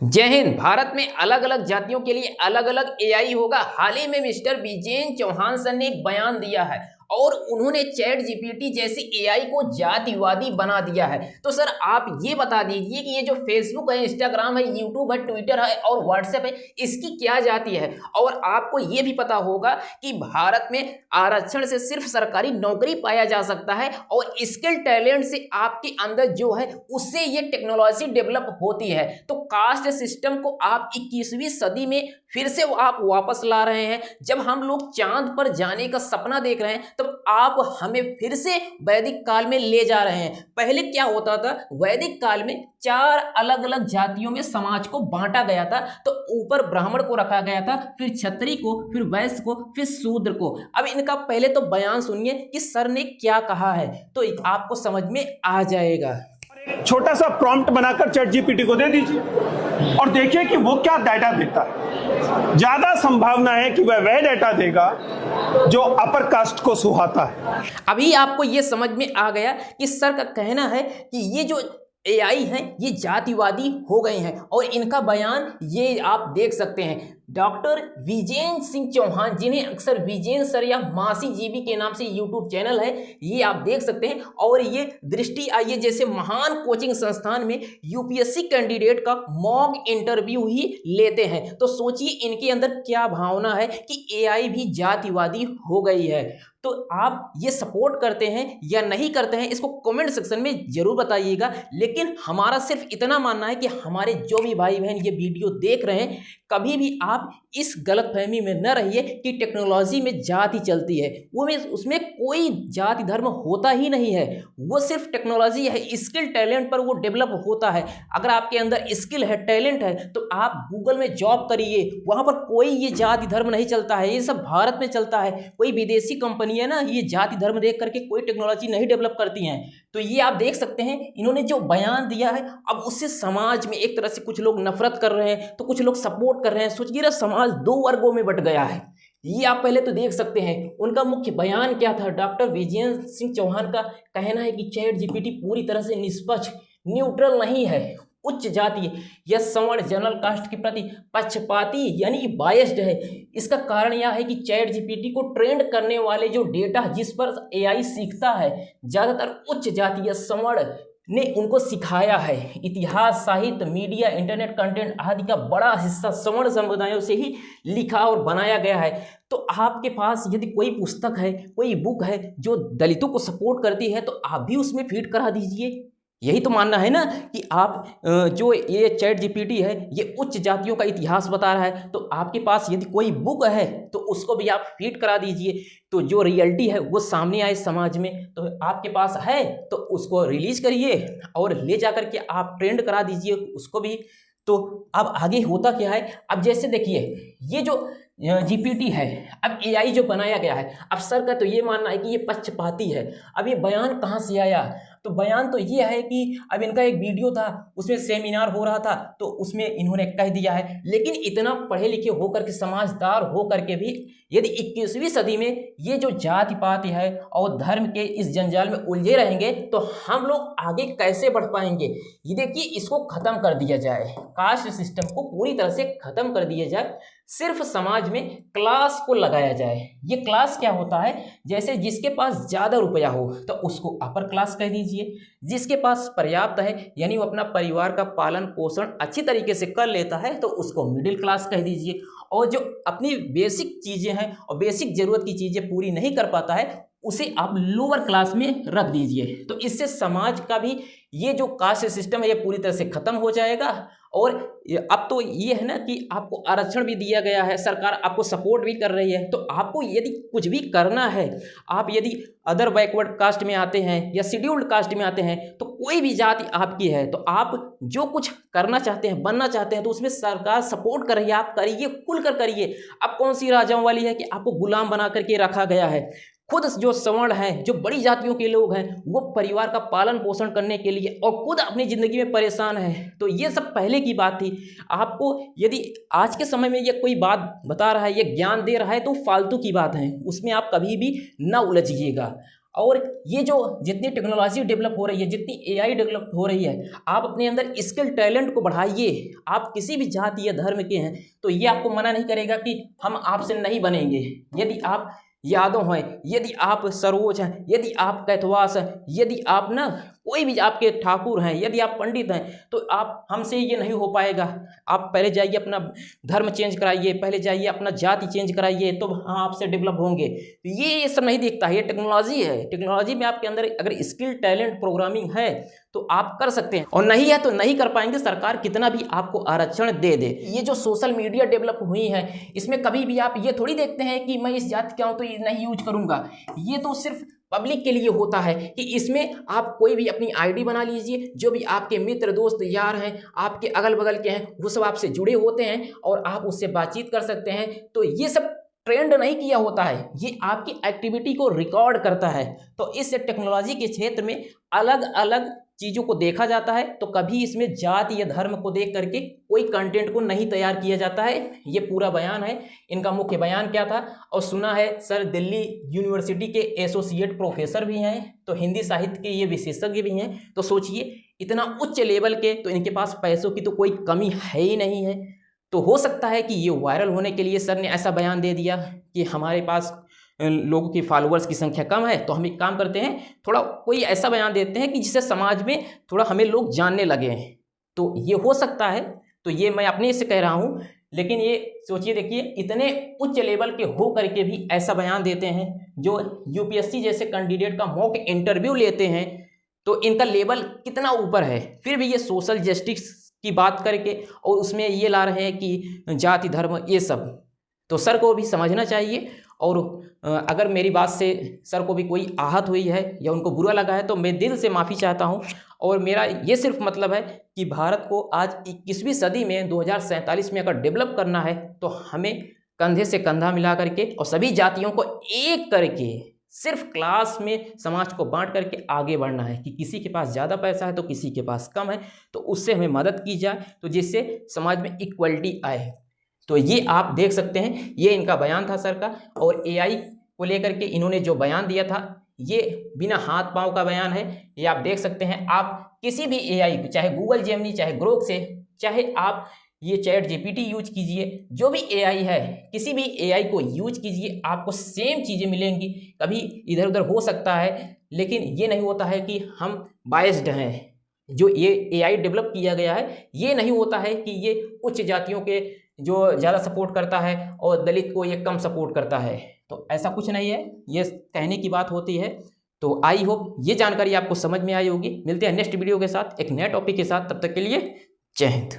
जय हिंद। भारत में अलग अलग जातियों के लिए अलग अलग एआई होगा। हाल ही में मिस्टर विजेंद्र चौहान सर ने एक बयान दिया है और उन्होंने चैट जीपीटी जैसी एआई को जातिवादी बना दिया है। तो सर आप ये बता दीजिए कि ये जो फेसबुक है, इंस्टाग्राम है, यूट्यूब है, ट्विटर है और व्हाट्सएप है, इसकी क्या जाति है। और आपको ये भी पता होगा कि भारत में आरक्षण से सिर्फ सरकारी नौकरी पाया जा सकता है और स्किल टैलेंट से आपके अंदर जो है उससे ये टेक्नोलॉजी डेवलप होती है। तो कास्ट सिस्टम को आप 21वीं सदी में फिर से आप वापस ला रहे हैं। जब हम लोग चांद पर जाने का सपना देख रहे हैं तब आप हमें फिर से वैदिक काल में ले जा रहे हैं। पहले क्या होता था, वैदिक काल में 4 अलग अलग जातियों में समाज को बांटा गया था। तो ऊपर ब्राह्मण को रखा गया था, फिर क्षत्रिय को, फिर वैश्य को, फिर शूद्र को। अब इनका पहले तो बयान सुनिए कि सर ने क्या कहा है, तो आपको समझ में आ जाएगा। छोटा सा प्रॉम्प्ट बनाकर चैट जीपीटी को दे दीजिए और देखिए कि वो क्या डाटा देता है। ज्यादा संभावना है कि वह डाटा देगा जो अपर कास्ट को सुहाता है। अभी आपको ये समझ में आ गया कि सर का कहना है कि ये जो एआई हैं ये जातिवादी हो गए हैं और इनका बयान ये आप देख सकते हैं। डॉक्टर विजेंद्र सिंह चौहान, जिन्हें अक्सर विजेंद्र सर या मासी जीबी के नाम से यूट्यूब चैनल है, ये आप देख सकते हैं। और ये दृष्टि आइए जैसे महान कोचिंग संस्थान में यूपीएससी कैंडिडेट का मॉक इंटरव्यू ही लेते हैं। तो सोचिए इनके अंदर क्या भावना है कि एआई भी जातिवादी हो गई है। तो आप ये सपोर्ट करते हैं या नहीं करते हैं, इसको कमेंट सेक्शन में जरूर बताइएगा। लेकिन हमारा सिर्फ इतना मानना है कि हमारे जो भी भाई बहन ये वीडियो देख रहे हैं, कभी भी आप इस गलतफहमी में न रहिए कि टेक्नोलॉजी में जाति चलती है। वो में उसमें कोई जाति धर्म होता ही नहीं है। वो सिर्फ टेक्नोलॉजी है, स्किल टैलेंट पर वो डेवलप होता है। अगर आपके अंदर स्किल है, टैलेंट है, तो आप गूगल में जॉब करिए, वहाँ पर कोई ये जाति धर्म नहीं चलता है। ये सब भारत में चलता है। कोई विदेशी कंपनी है ना, ये जाति धर्म देख करके कोई टेक्नोलॉजी नहीं डेवलप करती हैं। तो ये आप देख सकते हैं इन्होंने जो बयान दिया है, अब उससे समाज में एक तरह से कुछ लोग नफरत कर रहे हैं तो कुछ लोग सपोर्ट कर रहे हैं। सोचिए समाज 2 वर्गों में बट गया है। ये आप पहले तो देख सकते हैं उनका मुख्य बयान क्या था। डॉक्टर विजेंद्र सिंह चौहान का कहना है कि चैट जीपीटी पूरी तरह से निष्पक्ष, न्यूट्रल नहीं है, उच्च जाति या सवर्ण जनरल कास्ट के प्रति पक्षपाती यानी कि बायस्ड है। इसका कारण यह है कि चैट जीपीटी को ट्रेंड करने वाले जो डेटा जिस पर एआई सीखता है, ज़्यादातर उच्च जाति या सवर्ण ने उनको सिखाया है। इतिहास, साहित्य, मीडिया, इंटरनेट कंटेंट आदि का बड़ा हिस्सा सवर्ण समुदायों से ही लिखा और बनाया गया है। तो आपके पास यदि कोई पुस्तक है, कोई बुक है जो दलितों को सपोर्ट करती है, तो आप भी उसमें फीड करा दीजिए। यही तो मानना है ना कि आप जो ये चैट जीपीटी है ये उच्च जातियों का इतिहास बता रहा है, तो आपके पास यदि कोई बुक है तो उसको भी आप फीड करा दीजिए। तो जो रियलिटी है वो सामने आए समाज में। तो आपके पास है तो उसको रिलीज करिए और ले जा करके आप ट्रेंड करा दीजिए उसको भी। तो अब आगे होता क्या है, अब जैसे देखिए ये जो जीपीटी है, अब एआई जो बनाया गया है, अब सर का तो ये मानना है कि ये पक्षपाती है। अब ये बयान कहाँ से आया, तो बयान तो ये है कि अब इनका एक वीडियो था, उसमें सेमिनार हो रहा था, तो उसमें इन्होंने कह दिया है। लेकिन इतना पढ़े लिखे होकर के, समझदार होकर के भी यदि 21वीं सदी में ये जो जाति पाति है और धर्म के इस जंजाल में उलझे रहेंगे तो हम लोग आगे कैसे बढ़ पाएंगे। ये देखिए, इसको खत्म कर दिया जाए, कास्ट सिस्टम को पूरी तरह से खत्म कर दिया जाए, सिर्फ समाज में क्लास को लगाया जाए। ये क्लास क्या होता है, जैसे जिसके पास ज़्यादा रुपया हो तो उसको अपर क्लास कह दीजिए, जिसके पास पर्याप्त है यानी वो अपना परिवार का पालन पोषण अच्छी तरीके से कर लेता है तो उसको मिडिल क्लास कह दीजिए, और जो अपनी बेसिक चीज़ें हैं और बेसिक ज़रूरत की चीज़ें पूरी नहीं कर पाता है उसे आप लोअर क्लास में रख दीजिए। तो इससे समाज का भी ये जो कास्ट सिस्टम है ये पूरी तरह से ख़त्म हो जाएगा। और अब तो ये है ना कि आपको आरक्षण भी दिया गया है, सरकार आपको सपोर्ट भी कर रही है। तो आपको यदि कुछ भी करना है, आप यदि अदर बैकवर्ड कास्ट में आते हैं या शेड्यूल्ड कास्ट में आते हैं, तो कोई भी जाति आपकी है तो आप जो कुछ करना चाहते हैं, बनना चाहते हैं, तो उसमें सरकार सपोर्ट कर रही है, आप करिए, खुलकर करिए। अब कौन सी राजाओं वाली है कि आपको गुलाम बना करके रखा गया है। खुद जो सवर्ण हैं, जो बड़ी जातियों के लोग हैं, वो परिवार का पालन पोषण करने के लिए और खुद अपनी ज़िंदगी में परेशान हैं। तो ये सब पहले की बात थी। आपको यदि आज के समय में ये कोई बात बता रहा है, ये ज्ञान दे रहा है, तो फालतू की बात है, उसमें आप कभी भी ना उलझिएगा। और ये जो जितनी टेक्नोलॉजी डेवलप हो रही है, जितनी एआई डेवलप हो रही है, आप अपने अंदर स्किल टैलेंट को बढ़ाइए। आप किसी भी जाति या धर्म के हैं तो ये आपको मना नहीं करेगा कि हम आपसे नहीं बनेंगे। यदि आप यादव हैं, यदि आप सरोज हैं, यदि आप कैथवास हैं, यदि आप ना कोई भी आपके ठाकुर हैं, यदि आप पंडित हैं, तो आप हमसे ये नहीं हो पाएगा। आप पहले जाइए अपना धर्म चेंज कराइए, पहले जाइए अपना जाति चेंज कराइए, तो हम आपसे डेवलप होंगे। तो ये सब नहीं दिखता है, ये टेक्नोलॉजी है। टेक्नोलॉजी में आपके अंदर अगर स्किल टैलेंट प्रोग्रामिंग है तो आप कर सकते हैं, और नहीं है तो नहीं कर पाएंगे, सरकार कितना भी आपको आरक्षण दे दे। ये जो सोशल मीडिया डेवलप हुई है, इसमें कभी भी आप ये थोड़ी देखते हैं कि मैं इस जाति का हूँ तो ये नहीं यूज करूँगा। ये तो सिर्फ पब्लिक के लिए होता है कि इसमें आप कोई भी अपनी आईडी बना लीजिए, जो भी आपके मित्र दोस्त यार हैं, आपके अगल बगल के हैं, वो सब आपसे जुड़े होते हैं और आप उससे बातचीत कर सकते हैं। तो ये सब ट्रेंड नहीं किया होता है, ये आपकी एक्टिविटी को रिकॉर्ड करता है। तो इस टेक्नोलॉजी के क्षेत्र में अलग अलग चीज़ों को देखा जाता है, तो कभी इसमें जाति या धर्म को देख करके कोई कंटेंट को नहीं तैयार किया जाता है। ये पूरा बयान है, इनका मुख्य बयान क्या था। और सुना है सर दिल्ली यूनिवर्सिटी के एसोसिएट प्रोफेसर भी हैं, तो हिंदी साहित्य के ये विशेषज्ञ भी हैं। तो सोचिए इतना उच्च लेवल के, तो इनके पास पैसों की तो कोई कमी है ही नहीं है। तो हो सकता है कि ये वायरल होने के लिए सर ने ऐसा बयान दे दिया कि हमारे पास लोगों की फॉलोअर्स की संख्या कम है, तो हम एक काम करते हैं, थोड़ा कोई ऐसा बयान देते हैं कि जिससे समाज में थोड़ा हमें लोग जानने लगे हैं। तो ये हो सकता है, तो ये मैं अपने से कह रहा हूँ। लेकिन ये सोचिए, देखिए इतने उच्च लेवल के हो करके भी ऐसा बयान देते हैं, जो यूपीएससी जैसे कैंडिडेट का मॉक इंटरव्यू लेते हैं, तो इनका लेवल कितना ऊपर है, फिर भी ये सोशल जस्टिस की बात करके और उसमें ये ला रहे हैं कि जाति धर्म ये सब। तो सर को भी समझना चाहिए। और अगर मेरी बात से सर को भी कोई आहत हुई है या उनको बुरा लगा है तो मैं दिल से माफ़ी चाहता हूं। और मेरा ये सिर्फ मतलब है कि भारत को आज 21वीं सदी में 2047 में अगर डेवलप करना है तो हमें कंधे से कंधा मिला करके और सभी जातियों को एक करके, सिर्फ क्लास में समाज को बांट करके आगे बढ़ना है कि किसी के पास ज़्यादा पैसा है तो किसी के पास कम है, तो उससे हमें मदद की जाए, तो जिससे समाज में इक्वलिटी आए। तो ये आप देख सकते हैं, ये इनका बयान था सर का। और एआई को लेकर के इन्होंने जो बयान दिया था, ये बिना हाथ पांव का बयान है। ये आप देख सकते हैं, आप किसी भी एआई को, चाहे गूगल जेमिनी, चाहे ग्रोक से, चाहे आप ये चैट जीपीटी यूज कीजिए, जो भी एआई है, किसी भी एआई को यूज कीजिए, आपको सेम चीज़ें मिलेंगी। कभी इधर उधर हो सकता है, लेकिन ये नहीं होता है कि हम बायस्ड हैं। जो ये एआई डेवलप किया गया है, ये नहीं होता है कि ये उच्च जातियों के जो ज़्यादा सपोर्ट करता है और दलित को ये कम सपोर्ट करता है, तो ऐसा कुछ नहीं है, ये कहने की बात होती है। तो आई होप ये जानकारी आपको समझ में आई होगी। मिलते हैं नेक्स्ट वीडियो के साथ, एक नए टॉपिक के साथ। तब तक के लिए जय हिंद।